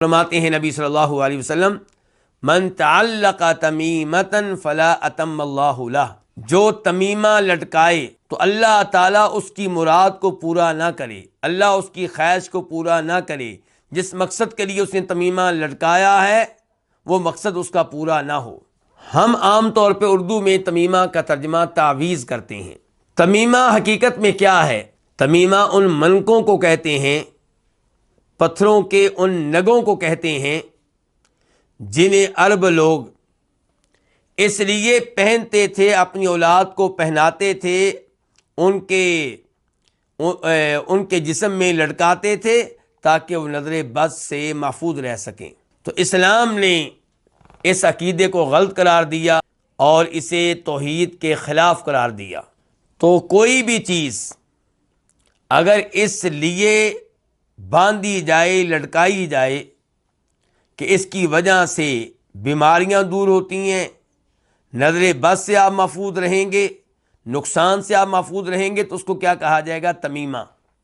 فرماتے ہیں نبی صلی اللہ علیہ وسلم، من تعلق تمیمۃ فلا اتم اللہ لہ، جو تمیمہ لٹکائے تو اللہ تعالیٰ اس کی مراد کو پورا نہ کرے، اللہ اس کی خواہش کو پورا نہ کرے، جس مقصد کے لیے اس نے تمیمہ لٹکایا ہے وہ مقصد اس کا پورا نہ ہو۔ ہم عام طور پہ اردو میں تمیمہ کا ترجمہ تعویذ کرتے ہیں۔ تمیمہ حقیقت میں کیا ہے؟ تمیمہ ان منکوں کو کہتے ہیں، پتھروں کے ان نگوں کو کہتے ہیں جنہیں عرب لوگ اس لیے پہنتے تھے، اپنی اولاد کو پہناتے تھے، ان کے جسم میں لٹکاتے تھے تاکہ وہ نظر بد سے محفوظ رہ سکیں۔ تو اسلام نے اس عقیدے کو غلط قرار دیا اور اسے توحید کے خلاف قرار دیا۔ تو کوئی بھی چیز اگر اس لیے باندھی جائے، لٹکائی جائے کہ اس کی وجہ سے بیماریاں دور ہوتی ہیں، نظر بد سے آپ محفوظ رہیں گے، نقصان سے آپ محفوظ رہیں گے، تو اس کو کیا کہا جائے گا؟ تمیمہ۔